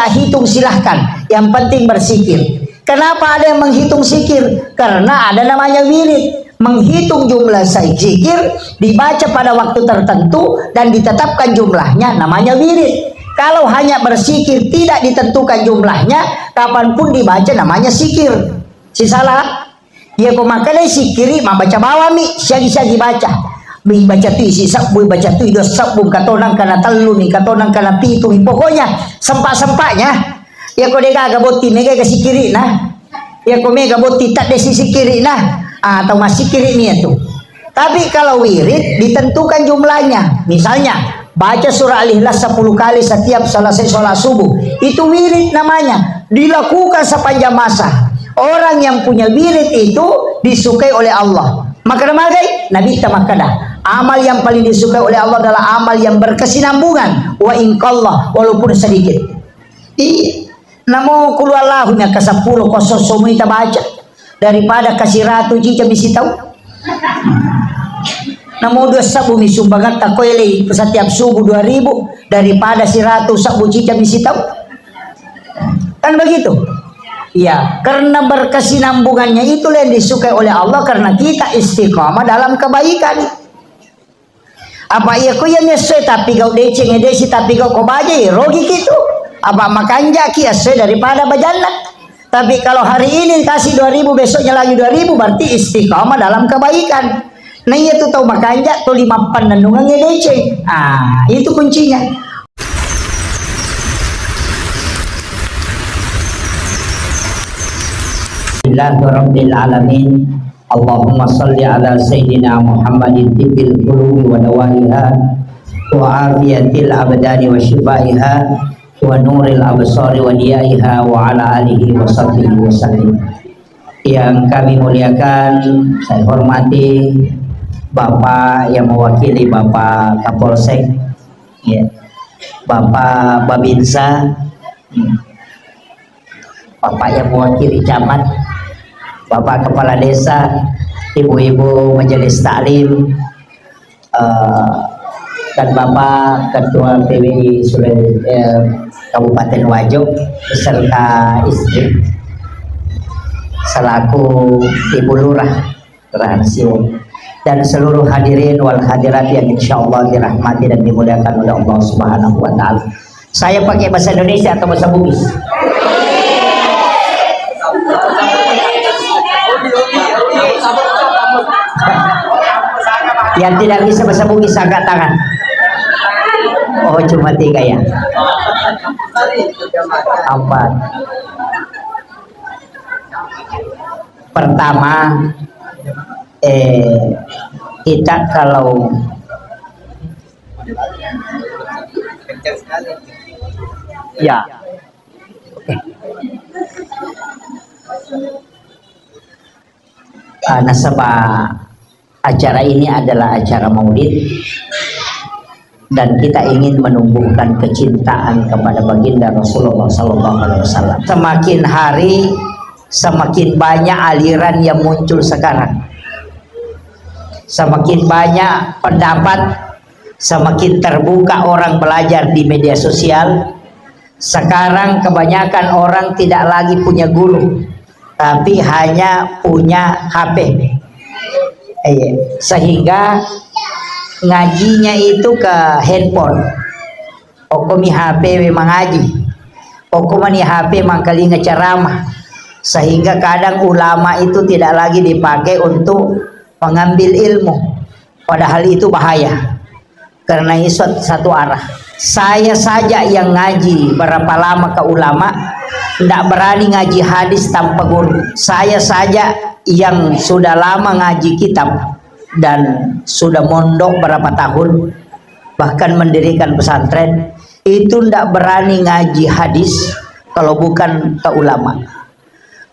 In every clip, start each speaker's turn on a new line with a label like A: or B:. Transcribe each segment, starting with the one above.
A: tak hitung silahkan, yang penting bersikir. Kenapa ada yang menghitung sikir? Karena ada namanya wirid, menghitung jumlah zikir, dibaca pada waktu tertentu dan ditetapkan jumlahnya, namanya wirid. Kalau hanya bersikir tidak ditentukan jumlahnya, kapanpun dibaca namanya sikir. Si salah ya kau makan sikiri mah baca bawa mi syagi-syagi baca. Bi baca tu isi sabui baca tu dos sabung katonang kana telu ni katonang kana pitu ni, pokoknya sempak-sempaknya ya kau dega gaboti mega ke sikiri nah. Ya kau mega boti tak desi sikiri nah. Atau masih kiri ni itu. Tapi kalau wirid ditentukan jumlahnya. Misalnya baca surah Al-Ikhlas 10 kali setiap selesai sholat subuh. Itu wirid namanya. Dilakukan sepanjang masa. Orang yang punya wirid itu disukai oleh Allah. Maka namagai Nabi tamakada. Amal yang paling disukai oleh Allah adalah amal yang berkesinambungan. Wa inqallah, walaupun sedikit. Namo kulu Allahumma ke 10 kosong semua kita baca. Daripada kasih ratu cica misi tahu. Namo dua sabu misumbangan takoile setiap subuh 2000 daripada si ratu sabu cica misi tahu. Kan begitu? Ya, karena berkesinambungannya itulah yang disukai oleh Allah, karena kita istiqamah dalam kebaikan. Apa iya ko yang sesuai tapi kau deceng edesi tapi kau baca rogi gitu. Apa makanja kia sesuai daripada bajana. Tapi kalau hari ini kasih 2000 besoknya lagi 2000 berarti istiqamah dalam kebaikan. Nah itu tahu makanja tuh 5 pandanungan ngedece. Itu kuncinya. Bismillahirrahmanirrahim. Alamin. Allahumma salli ala sayyidina Muhammadin tibbil qulubi wa dawaiha wa afiyatil abdani wa shifaiha wa nuril absari wa diyaiha wa ala alihi wa sahbihi wa sallim. Yang kami muliakan, saya hormati Bapak yang mewakili Bapak Kapolsek, ya, Bapak Babinsa, Bapak yang mewakili camat, Bapak Kepala Desa, Ibu-ibu Majelis Taklim, dan Bapak Ketua PWI Kabupaten Wajo beserta istri selaku Ibu Lurah Rahansio dan seluruh hadirin wal hadirat yang insyaallah dirahmati dan dimuliakan oleh Allah Subhanahu wa taala. Saya pakai bahasa Indonesia atau bahasa Bugis? Yang tidak bisa bahasa Bugis angkat tangan. Oh, cuma 3 ya. 4. Pertama, kita kalau ya, nasabah acara ini adalah acara maulid dan kita ingin menumbuhkan kecintaan kepada baginda Rasulullah SAW. Semakin hari semakin banyak aliran yang muncul sekarang, semakin banyak pendapat, semakin terbuka orang belajar di media sosial. Sekarang kebanyakan orang tidak lagi punya guru, tapi hanya punya HP, sehingga ngajinya itu ke handphone. Okomi HP memang ngaji, okomani HP mangkali ngeceramah, sehingga kadang ulama itu tidak lagi dipakai untuk mengambil ilmu, padahal itu bahaya karena itu satu arah. Saya saja yang ngaji berapa lama ke ulama, tidak berani ngaji hadis tanpa guru. Saya saja yang sudah lama ngaji kitab dan sudah mondok berapa tahun, bahkan mendirikan pesantren, itu tidak berani ngaji hadis kalau bukan ke ulama.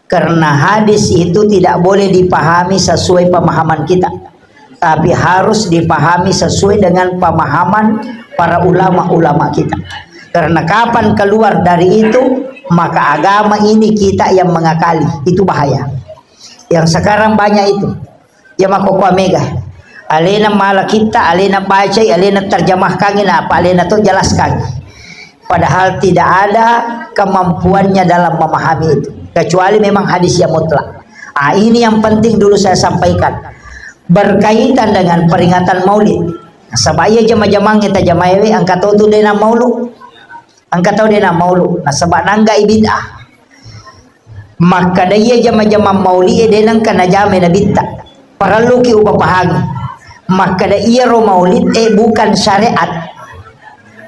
A: Karena hadis itu tidak boleh dipahami sesuai pemahaman kita, tapi harus dipahami sesuai dengan pemahaman para ulama-ulama kita. Karena kapan keluar dari itu, maka agama ini kita yang mengakali, itu bahaya. Yang sekarang banyak itu ya makokwa mega alena mala kita, alena baca, alena terjemahkan, apa alena tuh jelaskan. padahal tidak ada kemampuannya dalam memahami itu, kecuali memang hadis yang mutlak. Ini yang penting dulu saya sampaikan berkaitan dengan peringatan maulid. Sebab ia jama-jamang kita jamaewe angkat tu dena maulud, angkat tahu dena maulud. Nah sebab nangga bid'ah, maka dia jama-jamang maulid dena kana jame na bid'ah. Perlu ki upapahagi, maka ia ro maulid bukan syariat.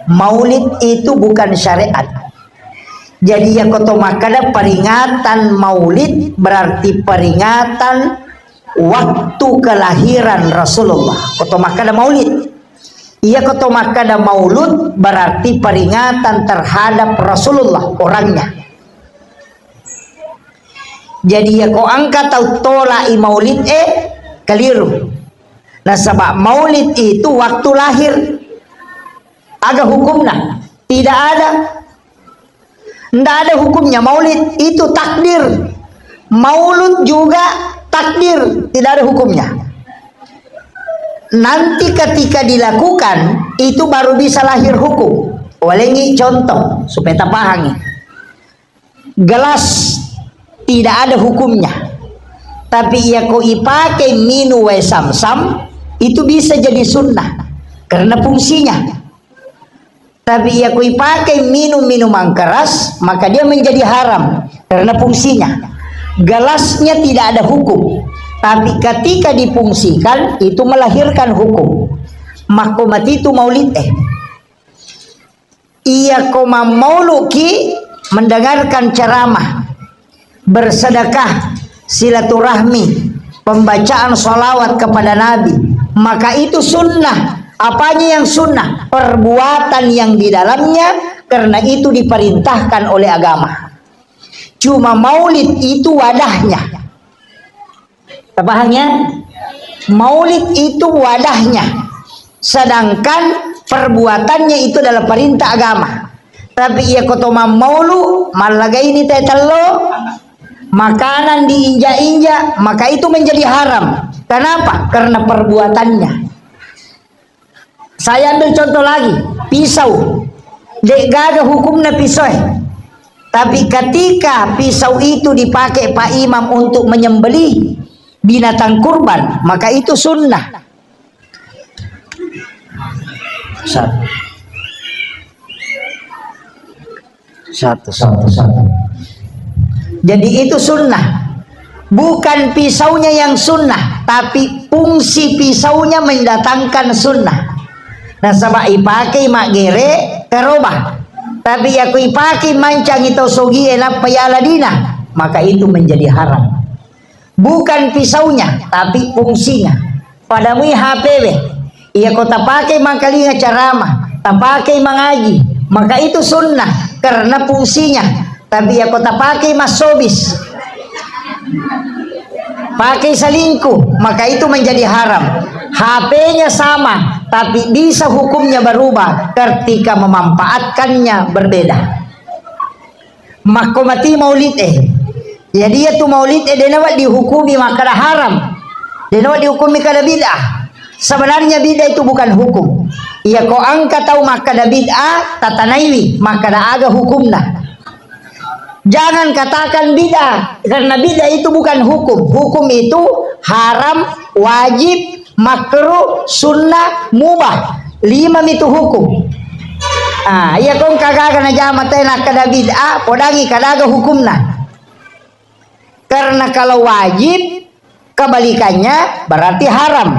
A: Maulid itu bukan syariat. Jadi ya koto makada peringatan maulid berarti peringatan waktu kelahiran Rasulullah. Koto makada maulid. Ia koto makada maulud berarti peringatan terhadap Rasulullah orangnya. Jadi ya ko angka tau tolak maulid keliru. Nah sebab maulid itu waktu lahir. Agak hukumnya tidak ada. Tidak ada hukumnya. Maulid itu takdir. Maulud juga takdir, tidak ada hukumnya. Nanti ketika dilakukan itu baru bisa lahir hukum. Walengi contoh supaya tak pahami. Gelas tidak ada hukumnya, tapi ia ko ipakai minu we samsam itu bisa jadi sunnah karena fungsinya. Tapi ia ko ipakai minum minuman keras maka dia menjadi haram karena fungsinya. Gelasnya tidak ada hukum, tapi ketika difungsikan itu melahirkan hukum. Makomat itu maulid ia koma mauluki mendengarkan ceramah, bersedekah, silaturahmi, pembacaan sholawat kepada Nabi, maka itu sunnah. Apanya yang sunnah? Perbuatan yang di dalamnya, karena itu diperintahkan oleh agama. Cuma maulid itu wadahnya. Pahanya? Maulid itu wadahnya. Sedangkan perbuatannya itu adalah perintah agama. Tapi ia kotoma maulu malaga ini tetelo makanan diinjak-injak, maka itu menjadi haram. Kenapa? Karena perbuatannya. Saya ambil contoh lagi, pisau. Dek gaga hukumnya pisau. Tapi ketika pisau itu dipakai Pak Imam untuk menyembelih binatang kurban, maka itu sunnah. Satu. Jadi itu sunnah. Bukan pisaunya yang sunnah, tapi fungsi pisaunya mendatangkan sunnah. Nah sama ipakai mak gere kerobah, tapi aku ipakai mancang itu sogi enak payaladina, maka itu menjadi haram. Bukan pisaunya, tapi fungsinya. Padamu HPW, ia kota pakai mangkalinga ceramah, tak pakai mengaji, maka itu sunnah karena fungsinya. Tapi ia kota pakai masobis, pakai selingkuh, maka itu menjadi haram. HP-nya sama, tapi bisa hukumnya berubah ketika memanfaatkannya berbeda. Makomati maulid jadi itu maulid denawat dihukumi maka haram, denawat dihukumi kada bid'ah. Sebenarnya bid'ah itu bukan hukum. Ia ko angka tahu maka ada bid'ah tatanaiwi maka ada aga hukumna. Jangan katakan bid'ah karena bid'ah itu bukan hukum. Hukum itu haram, wajib, makruh, sunnah, mubah. 5 itu hukum. Iya kong kagak na jamat na kada bid'ah podangi kadaga hukumna. Karena kalau wajib kebalikannya berarti haram.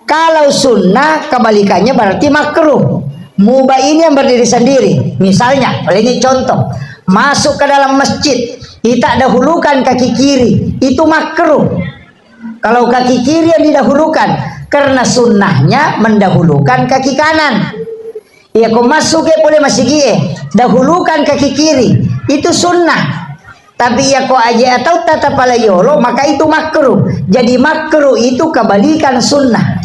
A: Kalau sunnah kebalikannya berarti makruh. Mubah ini yang berdiri sendiri. Misalnya, ini contoh, masuk ke dalam masjid, kita dahulukan kaki kiri, itu makruh. Kalau kaki kiri yang didahulukan, karena sunnahnya mendahulukan kaki kanan. Ya kau masuk ya boleh masih gie, dahulukan kaki kiri, itu sunnah. Tapi ya kau aja atau tata palayolo, maka itu makruh. Jadi makruh itu kebalikan sunnah.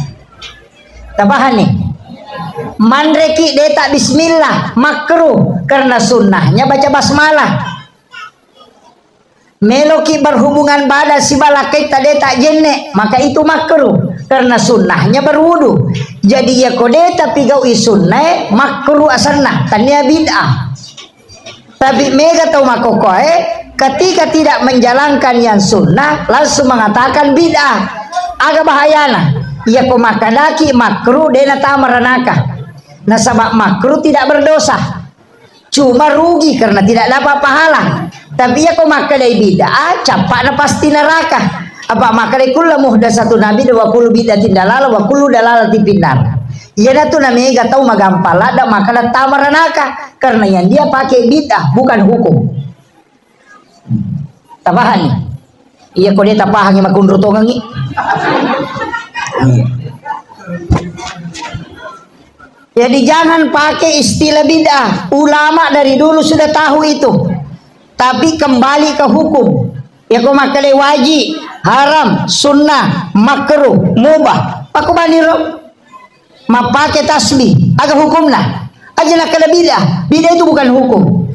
A: Tabahan nih. Mandreki deta bismillah makruh karena sunnahnya baca basmalah. Meloki berhubungan badan si balakai tadeta jenne maka itu makruh karena sunnahnya berwudu. Jadi ya kode tapi gau isunne makruh asanna tanya bid'ah. Tapi mega tahu makokoe ketika tidak menjalankan yang sunnah langsung mengatakan bid'ah. Agak bahayana. Ya ko makadaki makruh dena tamaranaka. Nah sabab makruh tidak berdosa. Cuma rugi karena tidak dapat pahala. Tapi ya ko makadai bid'ah capakna pasti neraka. Apa makadai kullu muhdatsatun nabi wa kullu bid'atin dalalah wa kullu dalalatin finnar. Iya tu namanya gak tahu magampala dan makanan tamaranaka karena yang dia pakai bid'ah bukan hukum. Tapahan nih. Iya kok dia tapahan yang makundro tongangi. Jadi jangan pakai istilah bid'ah. Ulama dari dulu sudah tahu itu. Tapi kembali ke hukum. Ya kok makalai wajib, haram, sunnah, makruh, mubah. Paku baniro. Mapake tasbih agak hukum lah aja nak kena bidah itu bukan hukum.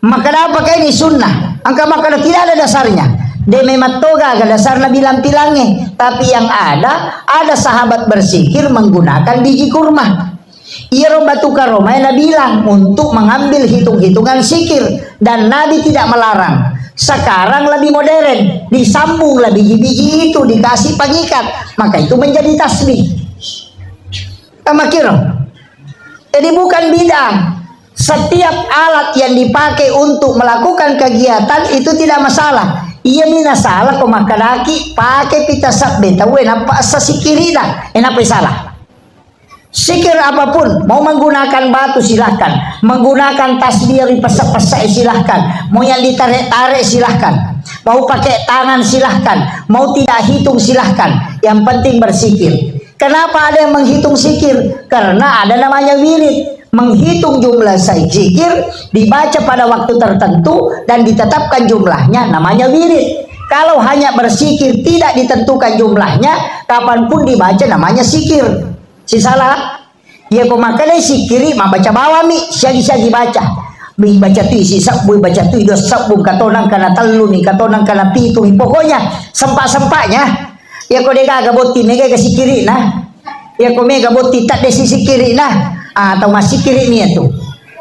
A: Maka apa kayak ini sunnah angka maka tidak ada dasarnya de mematoga agak dasarnya bilang pilangnya. Tapi yang ada sahabat bersikir menggunakan biji kurma. Ia batu karomai bilang untuk mengambil hitung-hitungan sikir dan Nabi tidak melarang. Sekarang lebih modern disambung lah biji-biji itu dikasih pengikat maka itu menjadi tasbih. Makiro. Jadi bukan bid'ah. Setiap alat yang dipakai untuk melakukan kegiatan itu tidak masalah. Iya mina salah kok makadaki pakai pita sabbe tahu enapa asa sikirina enapa salah. Sikir apapun mau menggunakan batu silahkan, menggunakan tasbih dipesak-pesak silahkan, mau yang ditarik-tarik silahkan, mau pakai tangan silahkan, mau tidak hitung silahkan. Yang penting bersikir. Kenapa ada yang menghitung zikir? Karena ada namanya wirid. Menghitung jumlah zikir dibaca pada waktu tertentu dan ditetapkan jumlahnya namanya wirid. Kalau hanya berzikir tidak ditentukan jumlahnya, kapanpun dibaca namanya zikir. Si salah? Ya pemakai zikiri mah baca bawami, syagi-syagi baca. Baca tu isi sabbu, baca tu dos sabbu katonang kana telu ni, katonang kana pitu, pokoknya sempak-sempaknya. Ya kau dega gaboti mega kasi kiri nah. Ya kau mega boti tak desi kiri nah. Atau masih kiri ni itu.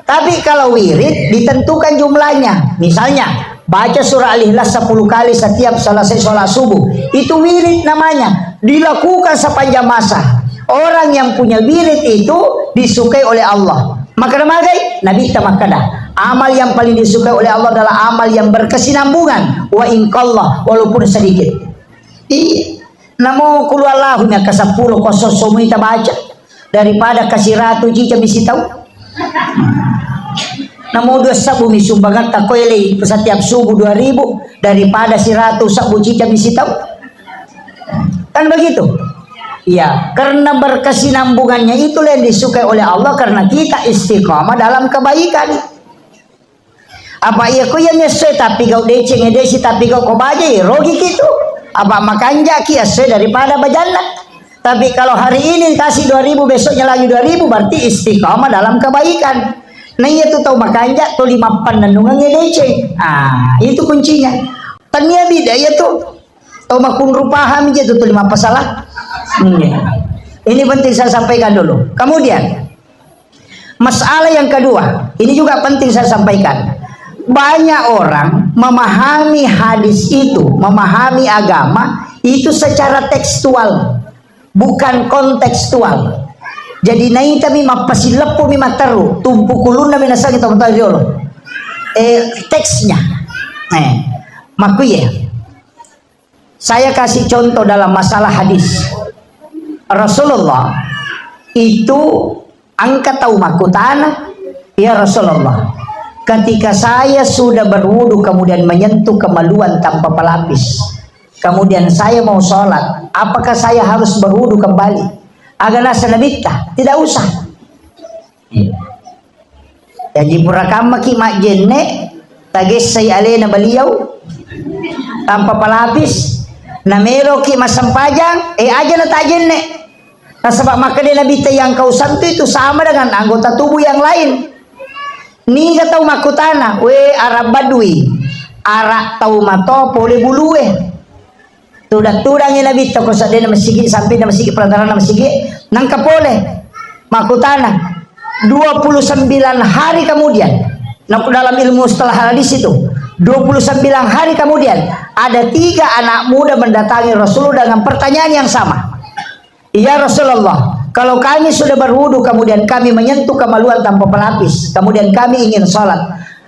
A: Tapi kalau wirid ditentukan jumlahnya. Misalnya baca surah Al-Ikhlas 10 kali setiap selesai sholat subuh. Itu wirid namanya. Dilakukan sepanjang masa. Orang yang punya wirid itu disukai oleh Allah. Maka namagai Nabi tamakada. Amal yang paling disukai oleh Allah adalah amal yang berkesinambungan. Wa inqallah walaupun sedikit. Iya. Namo kuluallahumya ke 10 kosong semua kita baca daripada kasih ratu cica bisi tahu. Namo 2 sabu misumbangan tak koele setiap subuh 2000 daripada si ratu sabu cica bisi tahu. Kan begitu? Ya, karena berkesinambungannya itulah yang disukai oleh Allah karena kita istiqamah dalam kebaikan. Apa iya ko yang nyesek tapi kau deceng edesi tapi kau baca rogi gitu. Apa makan jaki asal daripada bajana. Tapi kalau hari ini kasih 2000 besoknya lagi 2000 berarti istiqamah dalam kebaikan. Nah iya tuh tahu makan jak tuh 5 panandungannya deceng. Itu kuncinya. Tania bida ya tuh. Tahu makun rupaham aja tuh 5 pasalah. Ini penting saya sampaikan dulu. Kemudian masalah yang kedua, ini juga penting saya sampaikan. Banyak orang memahami hadis itu, memahami agama itu secara tekstual, bukan kontekstual. Jadi naik tapi mapasilepo mi mataru, tumpu kulun na minasang ito matariolo. Teksnya. Makuye. Saya kasih contoh dalam masalah hadis. Rasulullah itu angkat tahu makutana, ya Rasulullah. Ketika saya sudah berwudu kemudian menyentuh kemaluan tanpa pelapis, kemudian saya mau sholat, apakah saya harus berwudu kembali? Agana sanabita, tidak usah. Jadi purakama ki mak jenne, tagis saya alena beliau tanpa pelapis, namero ki masampajang, aja na tak jenne. Nah sebab maka dia nabita yang kau santu itu sama dengan anggota tubuh yang lain. Ni tahu makutana, we Arab Badui, Arab tahu mato pole bulue. Tudang nabi ko sa din na masigi sampai na masigi pelantaran na masigi nang kapole makutana 29 hari kemudian. Nah, dalam ilmu setelah hadis itu 29 hari kemudian ada 3 anak muda mendatangi Rasulullah dengan pertanyaan yang sama. Ya Rasulullah, kalau kami sudah berwudu kemudian kami menyentuh kemaluan tanpa pelapis, kemudian kami ingin sholat,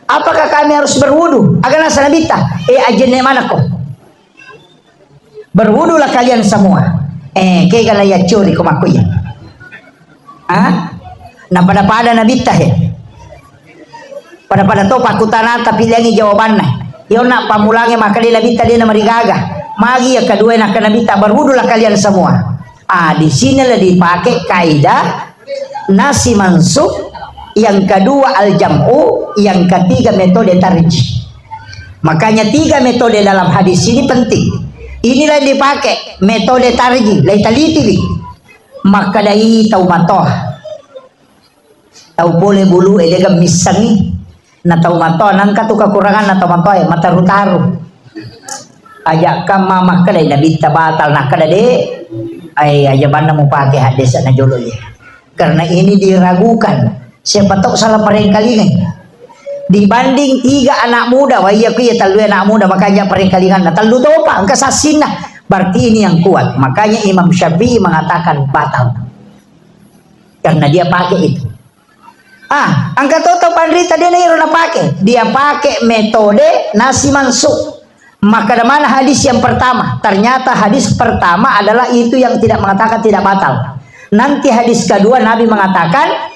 A: apakah kami harus berwudu? Agak nasa nabita, ajennya mana kok? Berwudulah kalian semua. Kayak galaya curi kumakuya. Nah pada nabita pada to pakutana tapi lagi jawabannya. Yo nak pamulangi maka dia nabita dia marigaga. Magi ya kedua nak nabita berwudulah kalian semua. Di sini lah dipakai kaidah nasi mansuk, yang kedua al-jam'u, yang ketiga metode tarjih. Makanya 3 metode dalam hadis ini penting. Inilah dipakai metode tarjih, lai taliti maka dai tau matoh. Tau boleh bulu elega misangi na tau matoh nangka tu kekurangan na tau matoh mataru-taru. Ajak kama maka dai nabita batal nak kada de aja mana mau pakai hadis na jolo ya. Karena ini diragukan. Siapa tahu salah perengkalingan. Dibanding 3 anak muda, wahia kuya talu anak muda makanya perengkalingan na talu topa angka sasina. Berarti ini yang kuat. Makanya Imam Syafi'i mengatakan batal. Karena dia pakai itu. Angka toto pandrita dia na pakai. Dia pakai metode nasi mansuk. Maka mana hadis yang pertama? Ternyata hadis pertama adalah itu yang tidak mengatakan tidak batal. Nanti hadis kedua Nabi mengatakan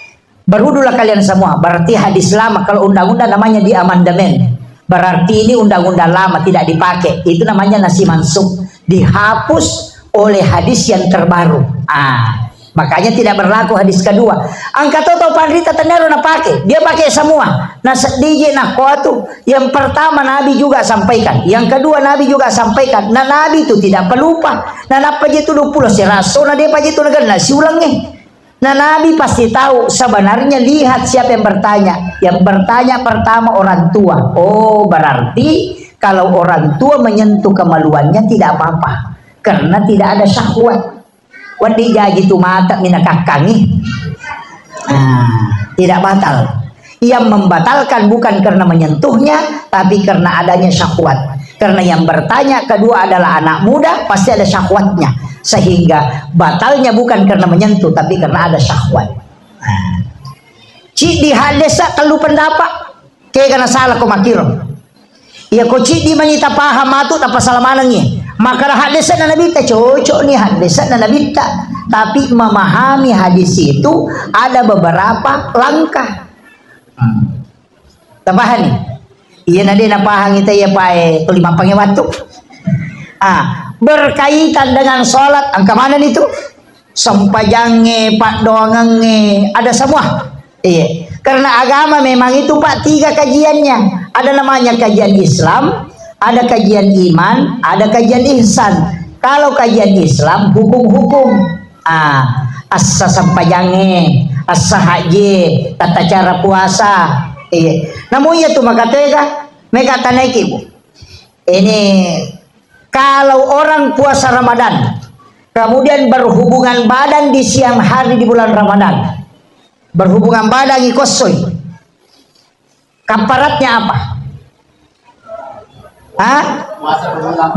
A: berwudulah kalian semua. Berarti hadis lama. Kalau undang-undang namanya di amandemen. Berarti ini undang-undang lama tidak dipakai. Itu namanya nasi mansuk. Dihapus oleh hadis yang terbaru. Makanya tidak berlaku hadis kedua. Angka toto pandrita tenero na pakai. Dia pakai semua. Nah DJ nak kuatu. Yang pertama Nabi juga sampaikan. Yang kedua Nabi juga sampaikan. Nah Nabi itu tidak pelupa. Nah apa itu 20 si rasul. Nah dia pagi itu negara si ulangnya. Nah Nabi pasti tahu. Sebenarnya lihat siapa yang bertanya. Yang bertanya pertama orang tua. Oh berarti kalau orang tua menyentuh kemaluannya tidak apa-apa. Karena tidak ada syahwat. Wadi jadi tu mata minakakangi. Tidak batal. Yang membatalkan bukan karena menyentuhnya, tapi karena adanya syahwat. Karena yang bertanya kedua adalah anak muda, pasti ada syahwatnya. Sehingga batalnya bukan karena menyentuh, tapi karena ada syahwat. Cik di hadesa telu pendapat. Kayak karena salah ko makiro. Ya ko cik di manita paham atau apa salah manangnya. Maka hadis na nabita cocok nih hadis na nabita, tapi memahami hadis itu ada beberapa langkah. Tambahan nih, iya nade napahang ita ya pae tulima pangewatu. Berkaitan dengan sholat, angka mana itu? Sampajange, pak doangange, ada semua. Iya, karena agama memang itu pak 3 kajiannya. Ada namanya kajian Islam, ada kajian iman, ada kajian ihsan. Kalau kajian Islam hukum-hukum, asa sampajange, asa haji, tata cara puasa. Namun ya tuh maka tega, mereka tanaiki bu. Ini kalau orang puasa Ramadan, kemudian berhubungan badan di siang hari di bulan Ramadan, berhubungan badan ikosoi, kaparatnya apa?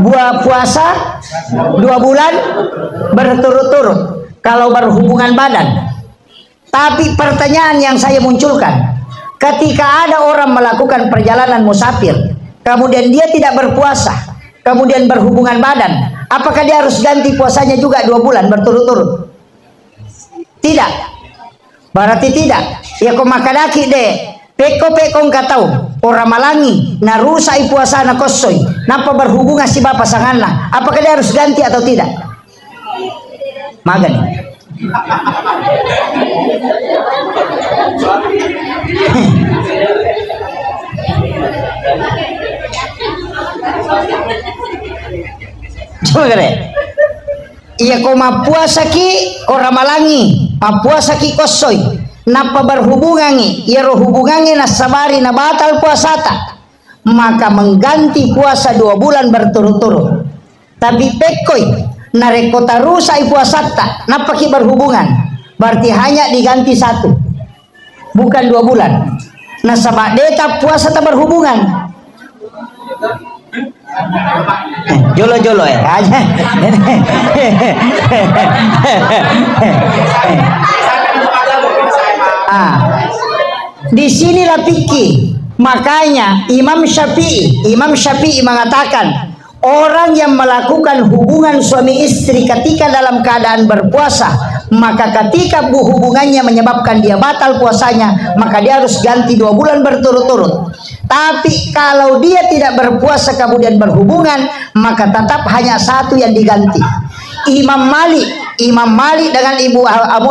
A: Buah puasa 2 bulan berturut-turut kalau berhubungan badan. Tapi pertanyaan yang saya munculkan, ketika ada orang melakukan perjalanan musafir, kemudian dia tidak berpuasa, kemudian berhubungan badan, apakah dia harus ganti puasanya juga 2 bulan berturut-turut? Tidak. Berarti tidak. Ya kok makadaki deh. Peko-peko nggak tahu orang malangi narusai puasa na kosoi napa berhubungan si bapak sanganna, apakah dia harus ganti atau tidak? Magan. Coba kare. Iya kau mapuasa ki orang malangi, mapuasa ki kosoi. Napa berhubungangi, ya hubungangi nasabari na batal puasa tak, maka mengganti puasa 2 bulan berturut-turut. Tapi pekoi narekota rusa puasata napaki berhubungan, berarti hanya diganti 1, bukan 2 bulan. Nah sabak deta puasa tak berhubungan. Jolo-jolo ya aja. Di sinilah fikih. Makanya Imam Syafi'i mengatakan orang yang melakukan hubungan suami istri ketika dalam keadaan berpuasa, maka ketika hubungannya menyebabkan dia batal puasanya, maka dia harus ganti 2 bulan berturut-turut. Tapi kalau dia tidak berpuasa kemudian berhubungan, maka tetap hanya 1 yang diganti. Imam Malik dengan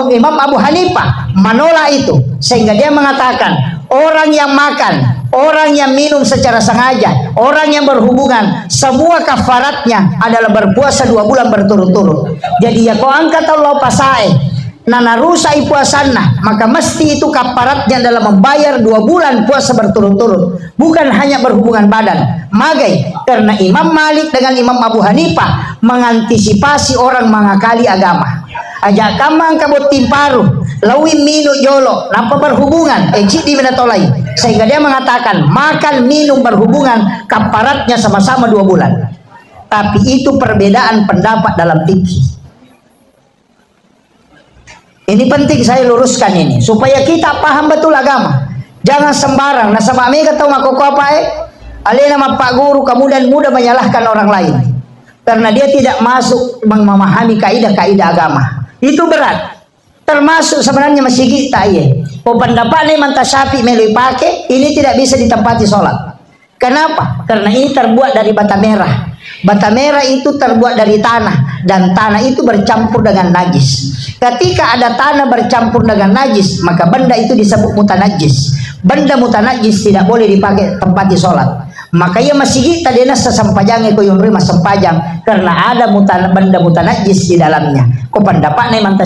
A: Imam Abu Hanifah menolak itu, sehingga dia mengatakan orang yang makan, orang yang minum secara sengaja, orang yang berhubungan, semua kafaratnya adalah berpuasa 2 bulan berturut-turut. Jadi ya kau angkat Allah pasae nana rusai puasanna, maka mesti itu kafaratnya adalah membayar 2 bulan puasa berturut-turut, bukan hanya berhubungan badan. Magai karena Imam Malik dengan Imam Abu Hanifah mengantisipasi orang mengakali agama. Aja kamang kabut timparu lawi minu jolo napa berhubungan di menatolai, sehingga dia mengatakan makan minum berhubungan kafaratnya sama-sama 2 bulan. Tapi itu perbedaan pendapat dalam fikih. Ini penting saya luruskan ini supaya kita paham betul agama. Jangan sembarang nah sama mega tahu makoko apa alena nama Pak Guru kemudian mudah menyalahkan orang lain karena dia tidak masuk memahami kaidah-kaidah agama. Itu berat. Termasuk sebenarnya masih kita ya. Pendapat Imam Syafi'i melui pakai ini tidak bisa ditempati sholat. Kenapa? Karena ini terbuat dari bata merah. Bata merah itu terbuat dari tanah dan tanah itu bercampur dengan najis. Ketika ada tanah bercampur dengan najis, maka benda itu disebut mutanajis. Benda mutanajis tidak boleh dipakai tempati sholat. Maka ia masih kita dia nasa sampajangnya ko yung rima sampajang karena ada benda mutanajis di dalamnya. Ko pendapat Imam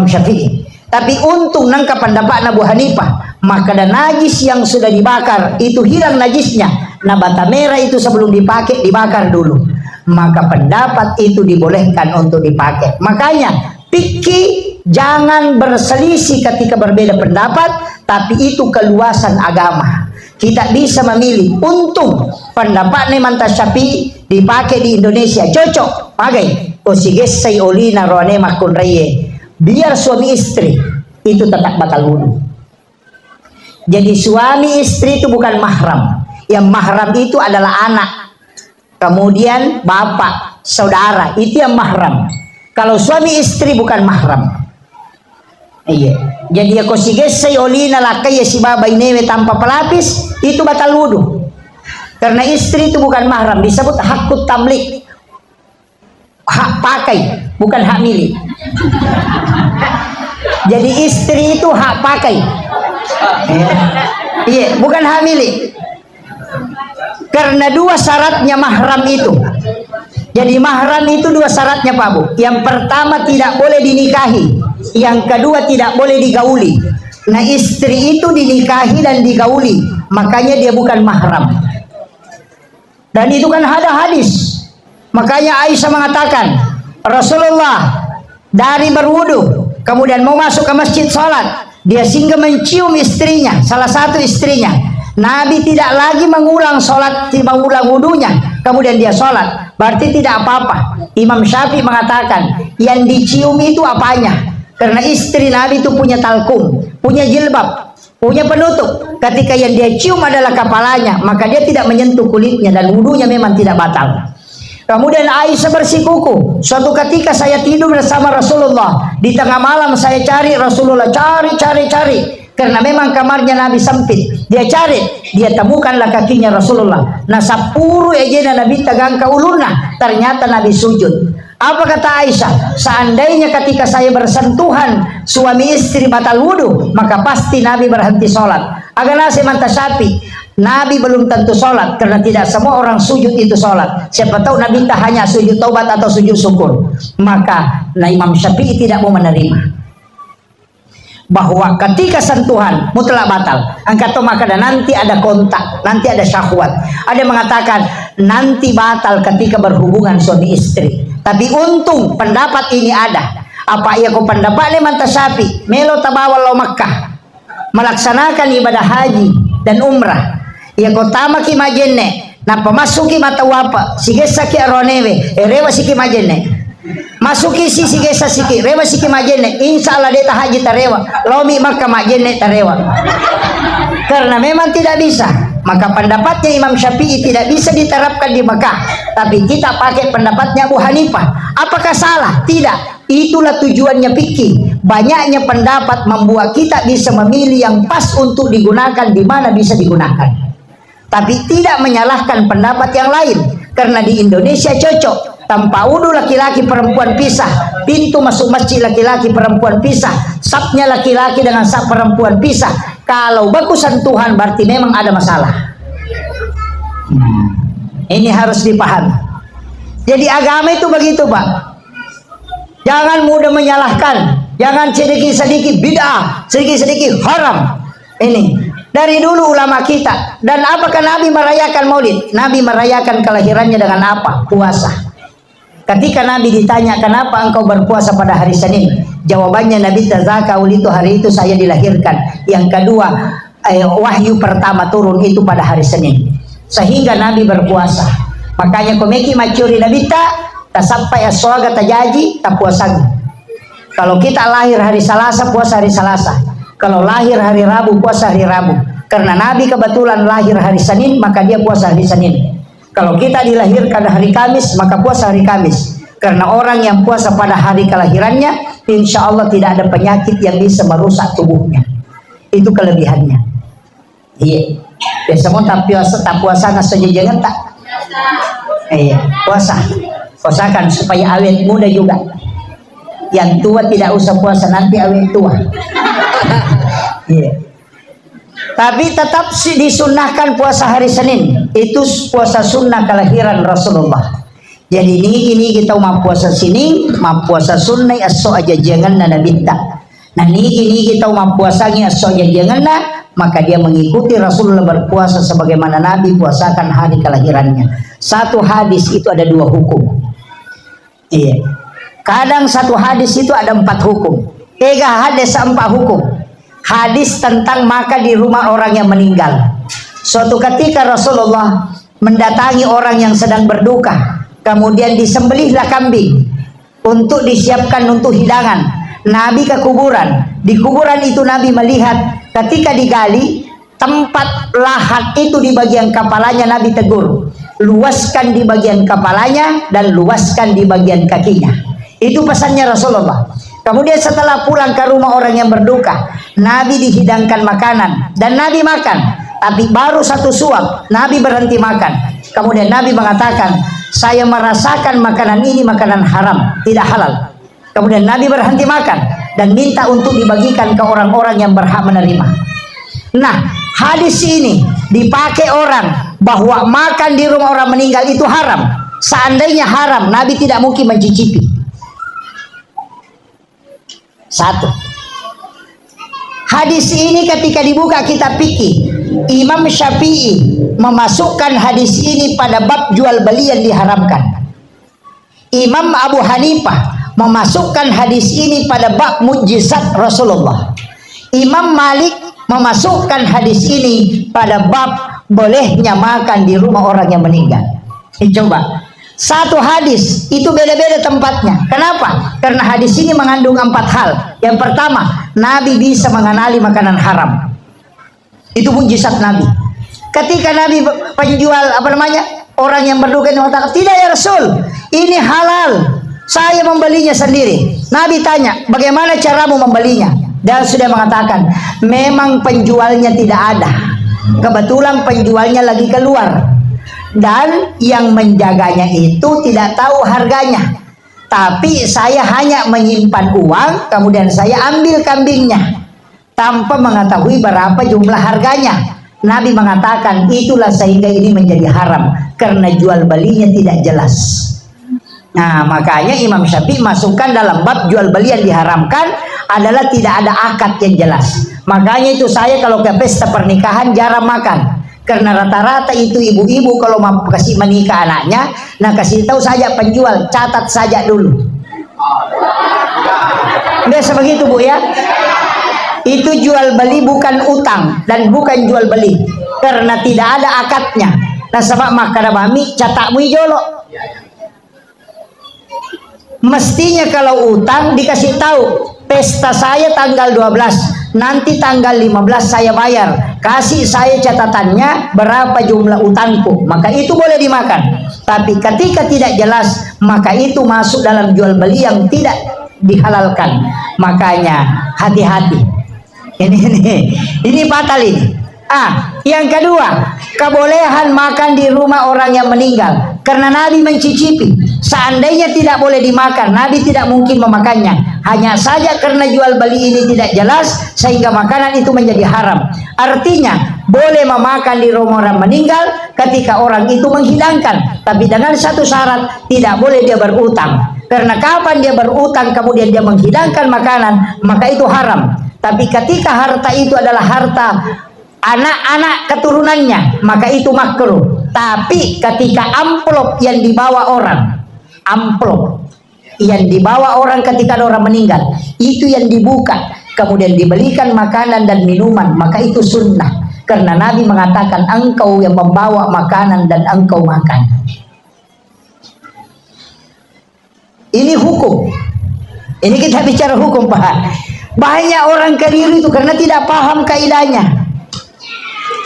A: Syafi'i. Tapi untung nangka pendapat Abu Hanifah, maka ada najis yang sudah dibakar itu hilang najisnya. Nah bata merah itu sebelum dipakai dibakar dulu, maka pendapat itu dibolehkan untuk dipakai. Makanya fikih jangan berselisih ketika berbeda pendapat, tapi itu keluasan agama. Kita bisa memilih. Untung pendapat Imam Syafi'i dipakai di Indonesia cocok. Pakai kosiges say olina roane makun reye. Biar suami istri itu tetap batal wudu. Jadi suami istri itu bukan mahram. Yang mahram itu adalah anak, kemudian bapak, saudara, itu yang mahram. Kalau suami istri bukan mahram. Iya. Jadi ya kosigesay olina lakay si babay newe tanpa pelapis itu batal wudu. Karena istri itu bukan mahram, disebut hakut tamlik. Hak pakai, bukan hak milik. Jadi istri itu hak pakai. Iya, bukan hak milik. Karena 2 syaratnya mahram itu. Jadi mahram itu 2 syaratnya Pak Bu. Yang pertama tidak boleh dinikahi, yang kedua tidak boleh digauli. Nah istri itu dinikahi dan digauli, makanya dia bukan mahram. Dan itu kan ada hadis. Makanya Aisyah mengatakan Rasulullah dari berwudu kemudian mau masuk ke masjid sholat, dia singgah mencium istrinya, salah satu istrinya. Nabi tidak lagi mengulang sholat, mengulang wudunya, kemudian dia sholat. Berarti tidak apa-apa. Imam Syafi'i mengatakan yang dicium itu apanya? Karena istri Nabi itu punya talkum, punya jilbab, punya penutup. Ketika yang dia cium adalah kepalanya, maka dia tidak menyentuh kulitnya dan wudunya memang tidak batal. Kemudian Aisyah bersikuku. Suatu ketika saya tidur bersama Rasulullah. Di tengah malam saya cari Rasulullah, cari. Karena memang kamarnya Nabi sempit. Dia cari, dia temukanlah kakinya Rasulullah. Nah sapuru ejena Nabi tagang kauluna. Ternyata Nabi sujud. Apa kata Aisyah? Seandainya ketika saya bersentuhan suami istri batal wudu, maka pasti Nabi berhenti sholat. Agak nasi mantasapi. Nabi belum tentu sholat karena tidak semua orang sujud itu sholat. Siapa tahu Nabi tak hanya sujud taubat atau sujud syukur. Maka Imam Syafi'i tidak mau menerima bahwa ketika sentuhan mutlak batal. Angkat maka nanti ada kontak, nanti ada syahwat. Ada yang mengatakan nanti batal ketika berhubungan suami istri. Tapi untung pendapat ini ada. Apa ia ko pendapat ni mantasapi melo tabawal lo Makkah melaksanakan ibadah haji dan umrah. Ia ko tama ki majenne na pamasuki matawapa sige saki aronewe rewa siki majenne masuki sige siki rewa siki majenne insyaallah deta haji tarewa lomi Makkah majenne tarewa. Karena memang tidak bisa, maka pendapatnya Imam Syafi'i tidak bisa diterapkan di Mekah, tapi kita pakai pendapatnya Abu Hanifah. Apakah salah? Tidak. Itulah tujuannya fikih. Banyaknya pendapat membuat kita bisa memilih yang pas untuk digunakan di mana bisa digunakan. Tapi tidak menyalahkan pendapat yang lain, karena di Indonesia cocok. Tanpa wudu laki-laki perempuan pisah, pintu masuk masjid laki-laki perempuan pisah, sapnya laki-laki dengan sap perempuan pisah. Kalau baku sentuhan berarti memang ada masalah. Ini harus dipahami. Jadi agama itu begitu, Pak. Jangan mudah menyalahkan, jangan sedikit-sedikit bid'ah, sedikit-sedikit haram. Ini dari dulu ulama kita. Dan apakah Nabi merayakan Maulid? Nabi merayakan kelahirannya dengan apa? Puasa. Ketika Nabi ditanya, kenapa engkau berpuasa pada hari Senin? Jawabannya Nabi tazakau itu hari itu saya dilahirkan. Yang kedua, wahyu pertama turun itu pada hari Senin. Sehingga Nabi berpuasa. Makanya komeki macuri Nabi tak sampai aswaga tajaji tak puasa. Kalau kita lahir hari Selasa, puasa hari Selasa. Kalau lahir hari Rabu, puasa hari Rabu. Karena Nabi kebetulan lahir hari Senin, maka dia puasa hari Senin. Kalau kita dilahirkan hari Kamis, maka puasa hari Kamis. Karena orang yang puasa pada hari kelahirannya, insya Allah tidak ada penyakit yang bisa merusak tubuhnya. Itu kelebihannya. Iya. Biasa mau tak puasa saja jangan tak. Iya, puasa. Puasakan supaya awet muda juga. Yang tua tidak usah puasa, nanti awet tua. Iya. Tapi tetap disunahkan puasa hari Senin. Itu puasa sunnah kelahiran Rasulullah. Jadi ini kita mau puasa sini, mau puasa sunnah aso aja jangan nana binta. Nah ini kita mau puasanya aso aja jangan maka dia mengikuti Rasulullah berpuasa sebagaimana Nabi puasakan hari kelahirannya. Satu hadis itu ada 2 hukum. Iya. Kadang satu hadis itu ada 4 hukum. 3 hadis 4 hukum. Hadis tentang makan di rumah orang yang meninggal. Suatu ketika Rasulullah mendatangi orang yang sedang berduka, kemudian disembelihlah kambing untuk disiapkan untuk hidangan. Nabi ke kuburan. Di kuburan itu Nabi melihat ketika digali tempat lahat itu di bagian kepalanya, Nabi tegur, luaskan di bagian kepalanya dan luaskan di bagian kakinya. Itu pesannya Rasulullah. Kemudian setelah pulang ke rumah orang yang berduka, Nabi dihidangkan makanan dan Nabi makan. Tapi baru 1 suap, Nabi berhenti makan. Kemudian Nabi mengatakan, saya merasakan makanan ini makanan haram, tidak halal. Kemudian Nabi berhenti makan dan minta untuk dibagikan ke orang-orang yang berhak menerima. Nah, hadis ini dipakai orang bahwa makan di rumah orang meninggal itu haram. Seandainya haram, Nabi tidak mungkin mencicipi. 1. Hadis ini ketika dibuka kitab fikih, Imam Syafi'i memasukkan hadis ini pada bab jual beli yang diharamkan. Imam Abu Hanifah memasukkan hadis ini pada bab mukjizat Rasulullah. Imam Malik memasukkan hadis ini pada bab bolehnya makan di rumah orang yang meninggal. Coba. Satu hadis itu beda-beda tempatnya. Kenapa? Karena hadis ini mengandung 4 hal. Yang pertama, Nabi bisa mengenali makanan haram. Itu mukjizat Nabi. Ketika Nabi penjual orang yang berduka ini mengatakan, tidak ya Rasul, ini halal, saya membelinya sendiri. Nabi tanya, bagaimana caramu membelinya? Dan sudah mengatakan, memang penjualnya tidak ada. Kebetulan penjualnya lagi keluar. Dan yang menjaganya itu tidak tahu harganya. Tapi saya hanya menyimpan uang, kemudian saya ambil kambingnya tanpa mengetahui berapa jumlah harganya. Nabi mengatakan itulah sehingga ini menjadi haram karena jual belinya tidak jelas. Nah, makanya Imam Syafi'i masukkan dalam bab jual beli yang diharamkan adalah tidak ada akad yang jelas. Makanya itu saya kalau ke pesta pernikahan jarang makan. Karena rata-rata itu ibu-ibu kalau mau kasih menikah anaknya, nah kasih tahu saja penjual, catat saja dulu. Biasa begitu Bu ya. Itu jual beli bukan utang dan bukan jual beli, karena tidak ada akadnya. Nah sebab makana bami catakmu jolo. Mestinya kalau utang dikasih tahu, pesta saya tanggal 12, nanti tanggal 15 saya bayar, kasih saya catatannya berapa jumlah utangku, maka itu boleh dimakan. Tapi ketika tidak jelas, maka itu masuk dalam jual beli yang tidak dihalalkan. Makanya hati-hati. Ini fatal ini. Yang kedua, kebolehan makan di rumah orang yang meninggal, karena Nabi mencicipi. Seandainya tidak boleh dimakan, Nabi tidak mungkin memakannya. Hanya saja karena jual beli ini tidak jelas, sehingga makanan itu menjadi haram. Artinya boleh memakan di rumah orang meninggal ketika orang itu menghidangkan, tapi dengan satu syarat, tidak boleh dia berutang. Karena kapan dia berutang kemudian dia menghidangkan makanan, maka itu haram. Tapi ketika harta itu adalah harta anak-anak keturunannya, maka itu makruh. Tapi ketika amplop yang dibawa orang, amplop yang dibawa orang ketika ada orang meninggal, itu yang dibuka, kemudian dibelikan makanan dan minuman, maka itu sunnah. Karena Nabi mengatakan, engkau yang membawa makanan dan engkau makan. Ini hukum. Ini kita bicara hukum, Pak. Banyak orang keliru itu karena tidak paham kaidahnya.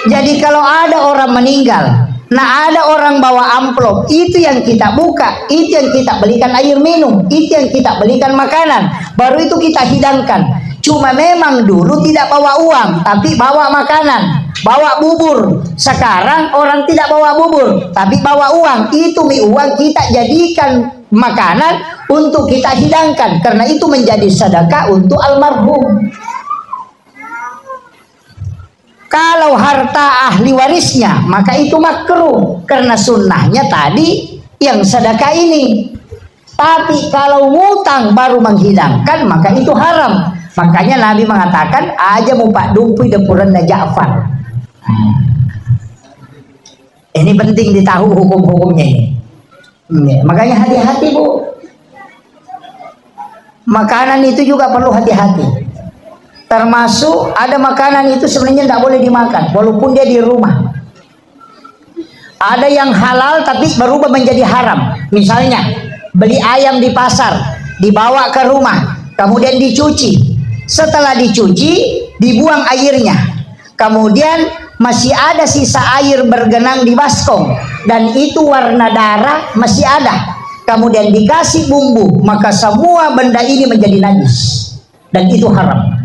A: Jadi kalau ada orang meninggal, nah ada orang bawa amplop, itu yang kita buka, itu yang kita belikan air minum, itu yang kita belikan makanan, baru itu kita hidangkan. Cuma memang dulu tidak bawa uang, tapi bawa makanan, bawa bubur. Sekarang orang tidak bawa bubur, tapi bawa uang. Itu uang kita jadikan makanan untuk kita hidangkan, karena itu menjadi sedekah untuk almarhum. Kalau harta ahli warisnya, maka itu makruh, karena sunnahnya tadi yang sedekah ini. Tapi kalau ngutang baru menghidangkan, maka itu haram. Makanya Nabi mengatakan, aja mau pak dumpi depuran Ja'far. Ini penting ditahu hukum-hukumnya ini. Makanya hati-hati Bu. Makanan itu juga perlu hati-hati. Termasuk ada makanan itu sebenarnya tidak boleh dimakan walaupun dia di rumah. Ada yang halal tapi berubah menjadi haram. Misalnya beli ayam di pasar, dibawa ke rumah, kemudian dicuci. Setelah dicuci, dibuang airnya. Kemudian masih ada sisa air bergenang di baskom, dan itu warna darah masih ada. Kemudian dikasih bumbu, maka semua benda ini menjadi najis, dan itu haram.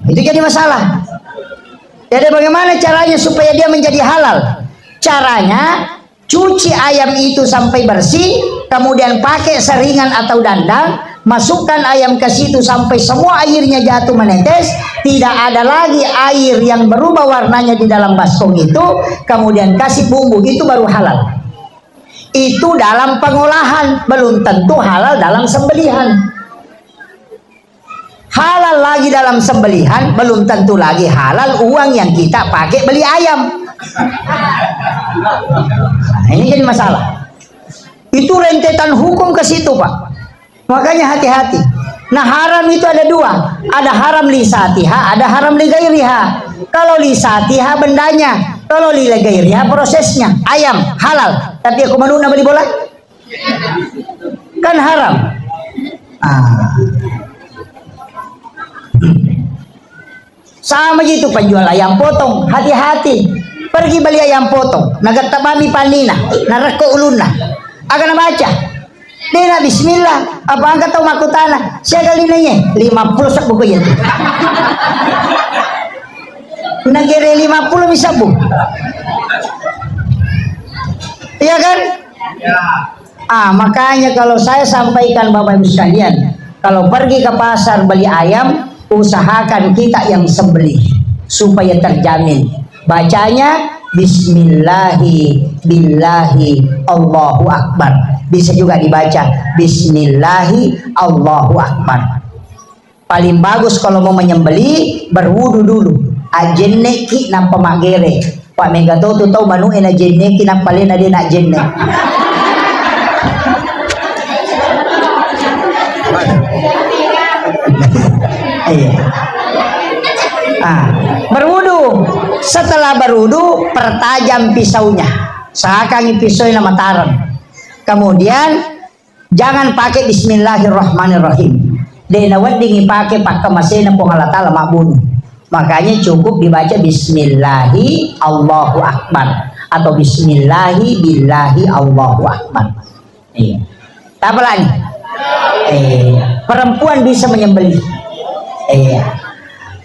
A: Itu jadi masalah. Jadi bagaimana caranya supaya dia menjadi halal? Caranya cuci ayam itu sampai bersih, kemudian pakai seringan atau dandang, masukkan ayam ke situ sampai semua airnya jatuh menetes, tidak ada lagi air yang berubah warnanya di dalam baskom itu, kemudian kasih bumbu, itu baru halal. Itu dalam pengolahan, belum tentu halal dalam sembelihan. Halal lagi dalam sembelihan, belum tentu lagi halal uang yang kita pakai beli ayam. Nah, ini jadi masalah. Itu rentetan hukum ke situ, Pak. Makanya hati-hati. Nah, haram itu ada dua. Ada haram li satiha, ada haram li gairiha. Kalau li satiha bendanya, kalau li gairiha prosesnya. Ayam halal, tapi aku menuna beli bola kan haram. Sama gitu penjual ayam potong, hati-hati. Pergi beli ayam potong, nagat tabami panina, narako uluna. Akan baca. Dina bismillah, apa angkat tahu makutana? Saya kali nanya 50 sak buku itu. Nagere 50 bisa bu. Iya kan? Makanya kalau saya sampaikan Bapak Ibu sekalian, kalau pergi ke pasar beli ayam, usahakan kita yang sembelih supaya terjamin. Bacanya bismillahi billahi Allahu akbar. Bisa juga dibaca bismillahi Allahu akbar. Paling bagus kalau mau menyembeli berwudu dulu. Ajenne ki na pamagere. Pak mega to tahu manu ena jenne ki na palen ade na jenne. Berwudu. Setelah berwudu pertajam pisaunya. Seakan pisau na mataran. Kemudian jangan pakai bismillahirrahmanirrahim. Denawan dingin pakai masih pong Allah Ta'ala mabun. Makanya cukup dibaca bismillahi Allahu Akbar atau bismillahi billahi Allahu Akbar. Apa lagi? Perempuan bisa menyembelih.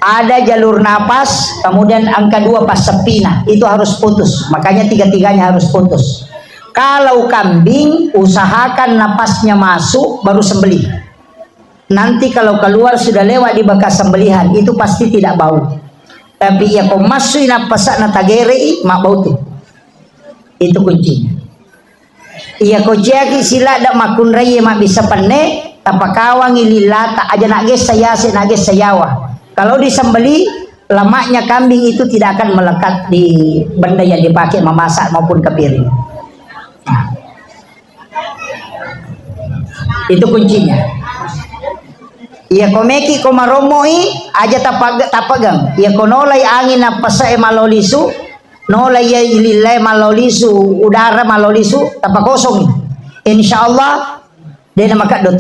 A: Ada jalur napas, kemudian angka 2 pas sepina itu harus putus. Makanya tiga-tiganya harus putus. Kalau kambing usahakan napasnya masuk baru sembelih. Nanti kalau keluar sudah lewat di bekas sembelihan itu pasti tidak bau. Tapi ya kau masuk napas na tagere mak bau tuh. Itu kuncinya. Iya kau jagi sila dak makun raya mak bisa penne tapakawang ililata aja nak ges saya se nak ges sayawa. Kalau disembeli lemaknya kambing itu tidak akan melekat di benda yang dipakai memasak maupun ke piring. Itu kuncinya. Iya komeki komaromoi aja tapagang. Iya konolai angin apa saya malolisu, nolai ya ililai malolisu, udara malolisu tapak kosong. Insya Allah dia nama kak dot.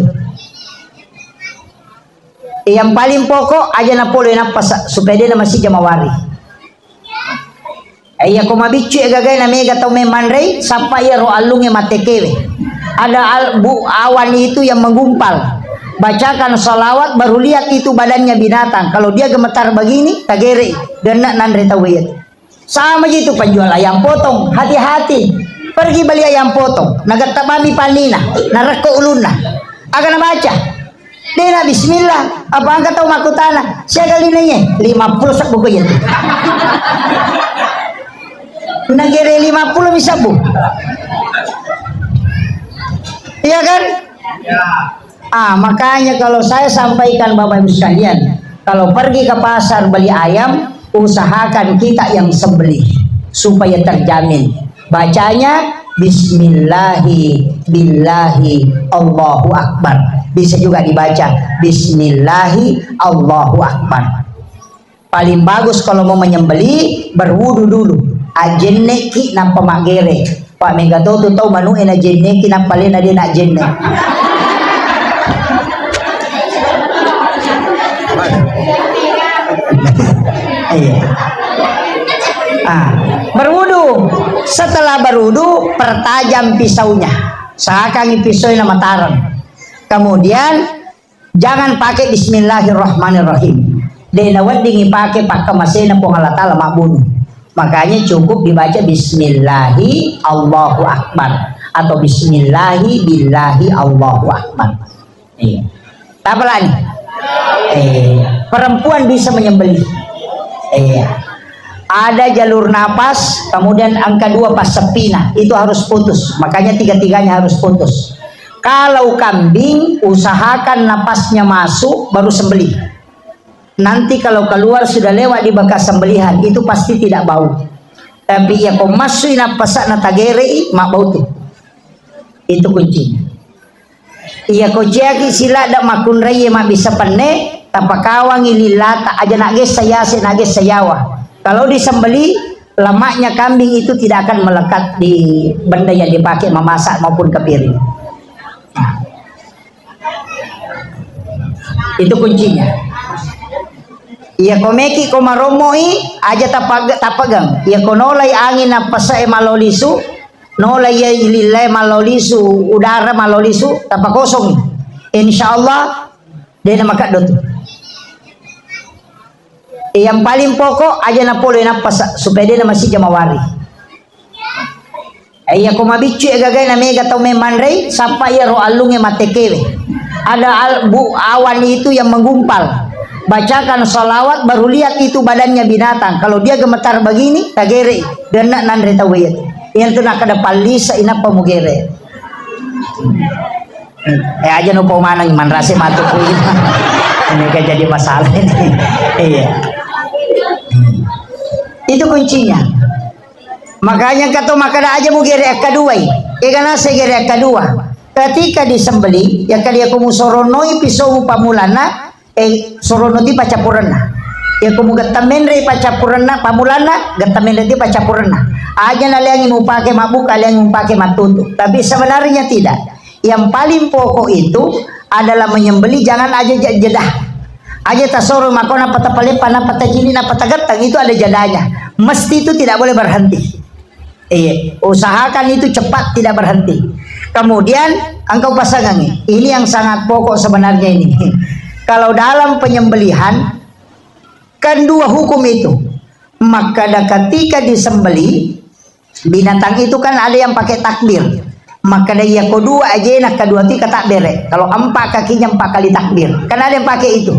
A: Yang paling pokok aja napolo napas supaya dia masih jamawari. Iya komabicu ya gagay na mega tau memanrei sampai ya ro alungnya matekewe. Ada awan itu yang menggumpal. Bacakan salawat baru lihat itu badannya binatang. Kalau dia gemetar begini tagere dan nandre tawiyat. Sama gitu penjual ayam potong, hati-hati. Pergi beli ayam potong, nagatabami panina, nareko uluna. Akan baca. Dena bismillah, apa angkat tahu makutana? Saya kali nanya 50 sak buku itu. Nagere 50 bisa bu. Iya kan? Ya. Makanya kalau saya sampaikan Bapak Ibu sekalian, kalau pergi ke pasar beli ayam, usahakan kita yang sembelih supaya terjamin. Bacanya bismillahi billahi Allahu Akbar. Bisa juga dibaca bismillahi Allahu Akbar. Paling bagus kalau mau menyembelih berwudu dulu. Ajenne ki na pamagere. Pak mega to tahu manu ena jenne ki na palen ade na jenne. Berwudu. Setelah berwudu pertajam pisaunya. Seakan pisau na mataran. Kemudian jangan pakai bismillahirrahmanirrahim. Denawan dingin pakai masih pong Allah Ta'ala mabun. Makanya cukup dibaca bismillahi Allahu Akbar atau bismillahi billahi Allahu Akbar. Apa lagi? Perempuan bisa menyembelih. Ada jalur napas, kemudian angka 2 pas sepina itu harus putus. Makanya tiga-tiganya harus putus. Kalau kambing usahakan napasnya masuk baru sembelih. Nanti kalau keluar sudah lewat di bekas sembelihan itu pasti tidak bau. Tapi ya kau masuk napas na tagere mak bau tuh. Itu kuncinya. Iya kau jagi sila dak makun raya mak bisa penne tapakawang ililata aja nak ges saya se nak ges sayawa. Kalau disembeli lemaknya kambing itu tidak akan melekat di benda yang dipakai memasak maupun ke piring. Itu kuncinya. Iya komeki komaromoi aja tapagang. Iya konolai angin apa saya malolisu, nolai ya ililai malolisu, udara malolisu tapak kosong. Insya Allah dia nama kak dot. Yang paling pokok aja napolo napas supaya dia masih jamawari. Iya komabicu ya gagay na mega tau memanrei sampai ya ro alungnya matekewe. Ada awan itu yang menggumpal. Bacakan salawat baru lihat itu badannya binatang. Kalau dia gemetar begini tagere dan nandre tawiyat. Yang tu nak ada palisa ina pamugere. Aja no paumanang manrase matuk. Ini kan jadi masalah ini. Iya. Itu kuncinya. Makanya kata makada aja mau gere kedua. Karena saya gere kedua. Ketika disembeli, ya kali aku musoronoi pisau pamulana, sorono di pacapurana. Ya aku gatamen pacapurana pamulana, gatamen di pacapurana. Aja naliang mau pakai mabuk, kalian mau pakai matutu. Tapi sebenarnya tidak. Yang paling pokok itu adalah menyembeli, jangan aja jedah. Aja tasoro makona patapalepa na patajini na patagatang, itu ada jadanya. Mesti itu tidak boleh berhenti. Usahakan itu cepat, tidak berhenti. Kemudian engkau pasangan ini yang sangat pokok sebenarnya ini. Kalau dalam penyembelihan kan dua hukum itu. Maka ketika disembeli binatang itu kan ada yang pakai takbir. Maka dia kedua aja nak kedua tiga takbir. Kalau empat kakinya 4 kali takbir. Kan ada yang pakai itu.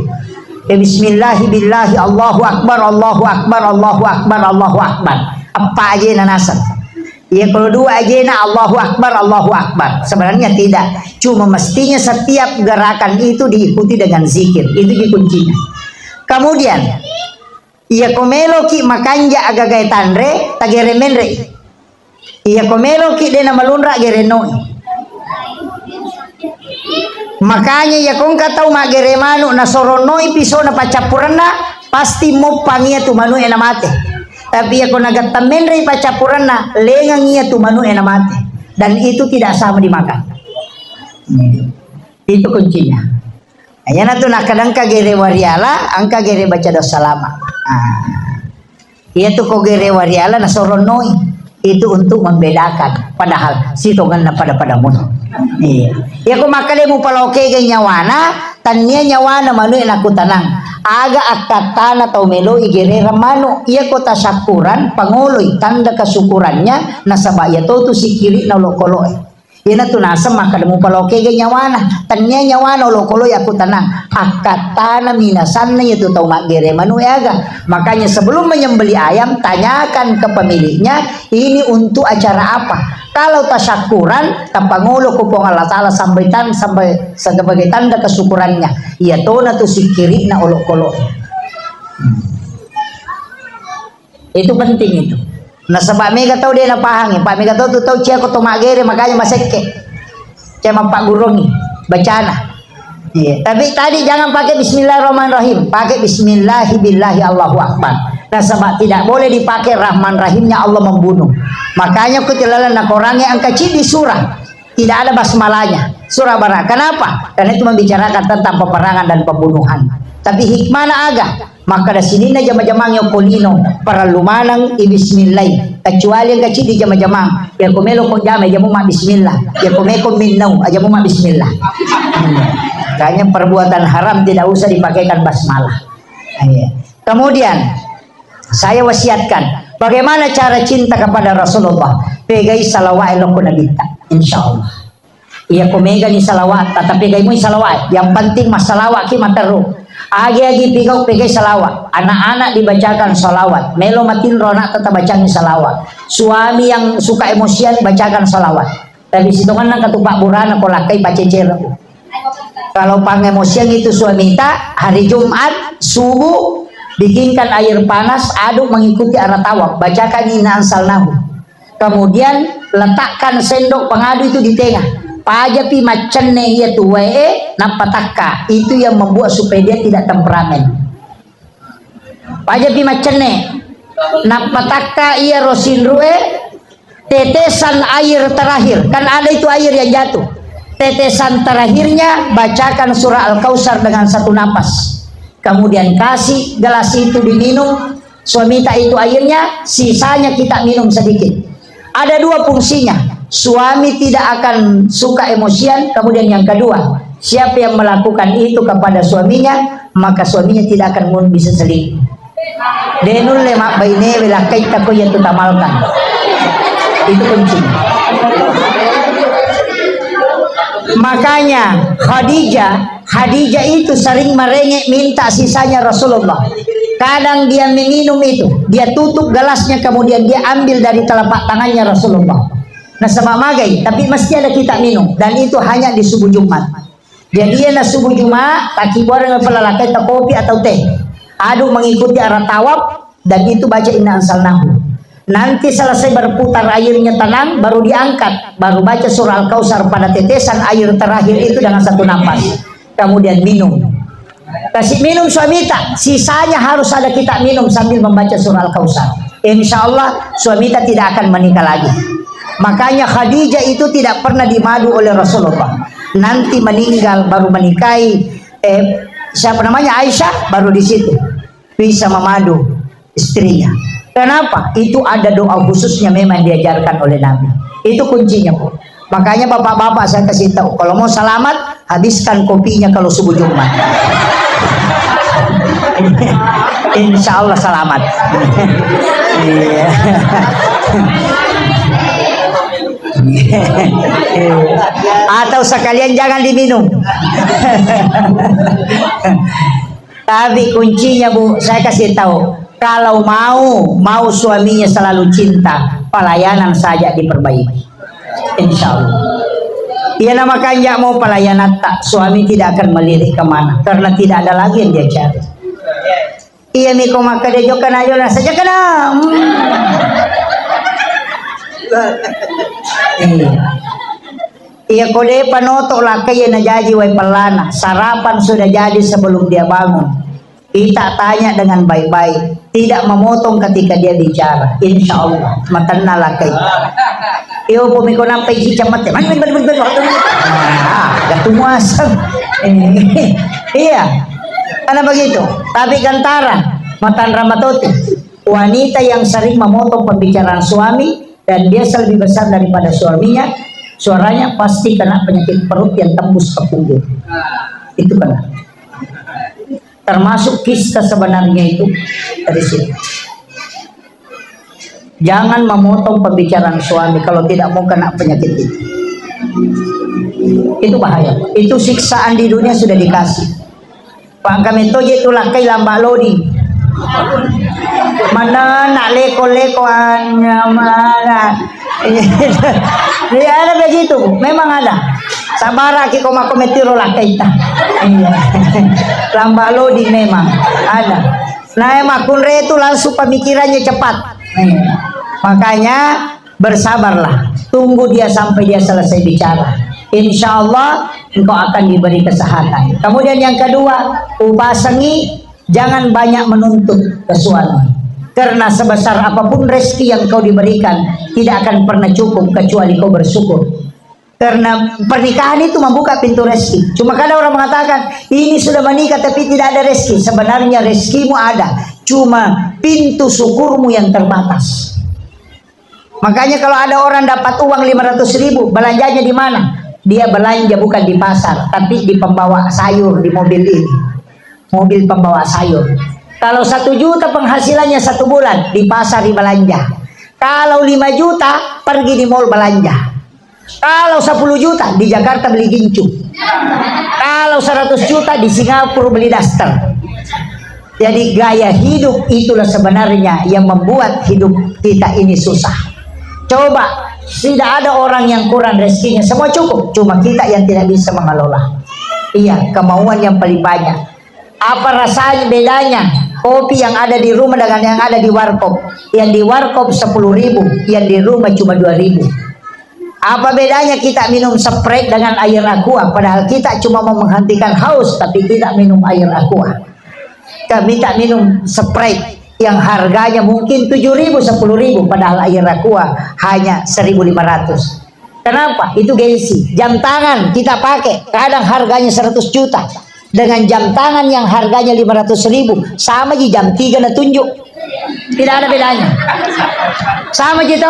A: Bismillahi Allahu Akbar Allahu Akbar Allahu Akbar Allahu Akbar. Apa aja nanasan. Ya kalau dua aja na Allahu Akbar Allahu Akbar. Sebenarnya tidak. Cuma mestinya setiap gerakan itu diikuti dengan zikir. Itu kuncinya. Kemudian iya komelo ki makanja agak tandre tagere menre. Iya komelo ki dena malunra gerenoi. Makanya ya kung katau magere manu na soronoi piso na pacapurana pasti mo pangia tu manu ena mate. Tapi ako nagatamen rin pacapuran na lengang iya tumano na mati. Dan itu tidak sama dimakan. Itu kuncinya. Ayan na ito nakadang kagere wariala, ang kagere baca dosa lama. Iya tu kagere wariala na soronoy. Itu untuk membedakan. Padahal sitongan na pada mo. Iya. Iya ko makali mo pala okay kay nyawana, tanya nyawana manu aku tanang. Aga akatana tau melo igere ramano iya kota sakuran panguloy tanda kasukurannya nasabaya to tu sikiri na lokoloy ina tu nasa makadamu paloke ganyawana tanya nyawana lokoloy aku tanang akatana minasanna itu tau magere manu aga. Makanya sebelum menyembeli ayam tanyakan ke pemiliknya ini untuk acara apa. Kalau tasyakuran tapangulo ko po Allah Ta'ala sampai sebagai tanda kesyukurannya iya to na to sikiri na olok-olok. Itu penting itu. Nah sebab mega tau dia na pahangi Pak mega tau tu tau cia ko to magere makanya maseke cia Pak Gurongi bacana. Iya. Tapi tadi jangan pakai Bismillahirrahmanirrahim, pakai Bismillahi Allahu Akbar. Nah sebab tidak boleh dipakai Rahman Rahimnya Allah membunuh. Makanya kutilalan nak orangnya angka di surah tidak ada basmalanya surah Bara. Kenapa? Karena itu membicarakan tentang peperangan dan pembunuhan. Tapi hikmahna agak maka di sini na jama-jamang yung polino para lumanang ibismillah kecuali yang kecil di jama-jamang ya kumelo ko jama ya mo bismillah ya kumeko minnaw aja mo bismillah. Kayaknya perbuatan haram tidak usah dipakaikan basmalah. Kemudian saya wasiatkan bagaimana cara cinta kepada Rasulullah. Pegai salawat elok nabita insyaallah. Iya kumega ni salawat tetapi pegai mo salawat. Yang penting masalawat ki mataru. Agi-agi pigau pegai salawat. Anak-anak dibacakan salawat. Melo matin ronak tetap bacaan salawat. Suami yang suka emosian bacakan salawat. Tapi situngan nang katupak burana kolakai pacecera. Kalau pengemosian itu suami tak hari Jumat subuh bikinkan air panas aduk mengikuti arah tawaf bacakan inna ansalnahu. Kemudian letakkan sendok pengadu itu di tengah. Pajapi macenne ia tuwae napataka itu yang membuat supaya dia tidak temperamen. Pajapi macenne napataka ia rosinrue tetesan air terakhir kan ada itu air yang jatuh. Tetesan terakhirnya bacakan surah Al-Kautsar dengan satu napas. Kemudian kasih gelas itu diminum. Suami tak itu airnya, sisanya kita minum sedikit. Ada dua fungsinya. Suami tidak akan suka emosian. Kemudian yang kedua, siapa yang melakukan itu kepada suaminya, maka suaminya tidak akan bisa selingkuh. Denul lemak baine wilakai tako yang tutamalkan. Itu kuncinya. Makanya Khadijah itu sering merengek minta sisanya Rasulullah. Kadang dia meminum itu, dia tutup gelasnya kemudian dia ambil dari telapak tangannya Rasulullah. Nah sebab magai, tapi mesti ada kita minum dan itu hanya di subuh Jumat. Jadi ya na subuh Jumat taki bareng pelalaki tak kopi atau teh. Adu mengikuti arah tawaf dan itu baca inna ansalnahu. Nanti selesai berputar airnya tenang baru diangkat, baru baca surah Al-Kausar pada tetesan air terakhir itu dengan satu nafas. Kemudian minum. Kasih minum suami tak, sisanya harus ada kita minum sambil membaca surah Al-Kausar. Insya Allah suami tak tidak akan menikah lagi. Makanya Khadijah itu tidak pernah dimadu oleh Rasulullah. Nanti meninggal baru menikahi siapa namanya Aisyah, baru di situ bisa memadu istrinya. Kenapa? Itu ada doa khususnya memang diajarkan oleh Nabi. Itu kuncinya, Bu. Makanya bapak-bapak saya kasih tahu, kalau mau selamat habiskan kopinya kalau subuh Jumat. Insya Allah selamat. Atau sekalian jangan diminum. Tapi kuncinya, Bu, saya kasih tahu, kalau mau suaminya selalu cinta, pelayanan saja diperbaiki. Insya Allah. Ia namakan mau pelayanan tak, suami tidak akan melirik kemana karena tidak ada lagi yang dia cari. Iya miko maka dia jokan ayo lah saja kena. Iya kode panotok lah kaya na jadi way pelana, sarapan sudah jadi sebelum dia bangun. Kita tanya dengan baik-baik, tidak memotong ketika dia bicara. Insya Allah matanalah kayak. Iyo pumiko nampay si camat. Gatumasam. Iya. Karena begitu. Tapi gantaran matan ramatoti. Wanita yang sering memotong pembicaraan suami dan dia lebih besar daripada suaminya, suaranya pasti kena penyakit perut yang tembus ke punggung. Itu kena. Termasuk kisah sebenarnya itu dari sini. Jangan memotong pembicaraan suami kalau tidak mau kena penyakit itu. Itu bahaya. Itu siksaan di dunia sudah dikasih. Pak kami toje itulah kay lamba lodi. Mana nak leko-lekoan mana. Ya ada begitu, memang ada. Sabar aki koma kometiro lah kita. Lamba lodi memang ada. Nah makunre itu langsung pemikirannya cepat. Makanya bersabarlah, tunggu dia sampai dia selesai bicara. Insya Allah engkau akan diberi kesehatan. Kemudian yang kedua, upasangi, jangan banyak menuntut ke suami. Karena sebesar apapun rezeki yang kau diberikan, tidak akan pernah cukup kecuali kau bersyukur. Karena pernikahan itu membuka pintu rezeki. Cuma kadang orang mengatakan, ini sudah menikah tapi tidak ada rezeki. Sebenarnya rezekimu ada, cuma pintu syukurmu yang terbatas. Makanya kalau ada orang dapat uang 500.000, belanjanya di mana? Dia belanja bukan di pasar, tapi di pembawa sayur, di mobil ini. Mobil pembawa sayur. Kalau 1 juta penghasilannya 1 bulan, di pasar di belanja. Kalau 5 juta, pergi di mall belanja. Kalau 10 juta, di Jakarta beli gincu. Kalau 100 juta, di Singapura beli daster. Jadi gaya hidup itulah sebenarnya yang membuat hidup kita ini susah. Coba, tidak ada orang yang kurang rezekinya, semua cukup. Cuma kita yang tidak bisa mengelola. Iya, kemauan yang paling banyak. Apa rasanya bedanya kopi yang ada di rumah dengan yang ada di warkop? Yang di warkop 10.000, yang di rumah cuma 2.000. Apa bedanya kita minum Sprite dengan air aqua? Padahal kita cuma mau menghentikan haus, tapi tidak minum air aqua. Kami tak minum Sprite yang harganya mungkin 7.000, 10.000, padahal air aqua hanya 1.500. Kenapa? Itu gengsi. Jam tangan kita pakai, kadang harganya 100 juta. Dengan jam tangan yang harganya 500.000, sama aja jam 3 na tunjuk. Tidak ada bedanya. Sama gitu.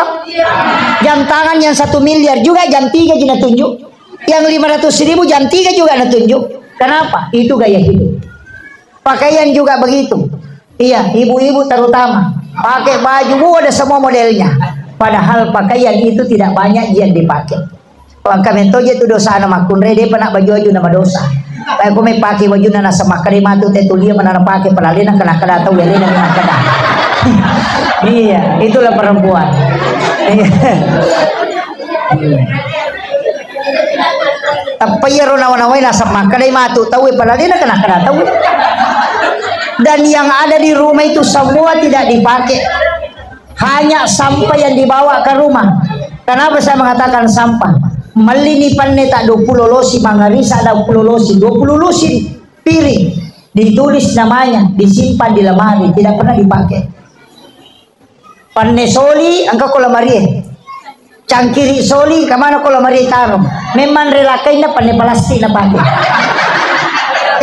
A: Jam tangan yang 1 miliar juga jam 3 aja na tunjuk. Yang 500.000 jam 3 juga na tunjuk. Kenapa? Itu gaya hidup. Pakaian juga begitu. Iya, ibu-ibu terutama pakai baju ada semua modelnya. Padahal pakaian itu tidak banyak yang dipakai. Kalau kami tahu itu dosa nama kunre dia pernah baju nama dosa. Kayak kami pakai baju nana sama karimatu tetulia mana pakai pelalina kena kena tahu lelena kena kena. Iya, itulah perempuan. Tapayaro nawan-naway nasa makanay matutawi pala din na kena-tawi. Dan yang ada di rumah itu semua tidak dipakai. Hanya sampah yang dibawa ke rumah. Kenapa saya mengatakan sampah? Melinipan tak 20 losi mangarisa ada 20 losi 20 losi piring ditulis namanya disimpan di lemari tidak pernah dipakai. Panne soli angka ko lemari cangkiri soli kamana ko lemari taruh memang relakai na panne plastik na pakai.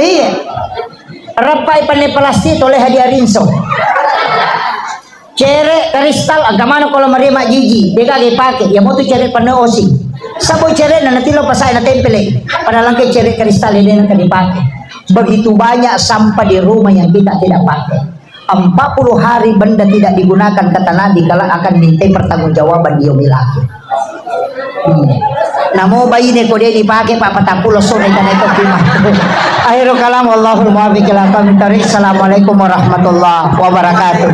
A: Iya rapai panne plastik oleh hadiah rinso cere kristal agamano ko lemari mak jiji deka ge pakai ya mau tu cere panne osi sabo cere na natilo pasay na tempele padahal ke cere kristal ini nak dipakai. Begitu banyak sampah di rumah yang kita tidak pakai. 40 hari benda tidak digunakan kata Nabi kalau akan minta pertanggungjawaban di yaumil akhir. Namo bayi ne ko dia dipakai Pak 40 sore kana itu kimah. Akhirul kalam wallahul muwaffiq ila aqwamit thoriq. Assalamualaikum warahmatullahi wabarakatuh.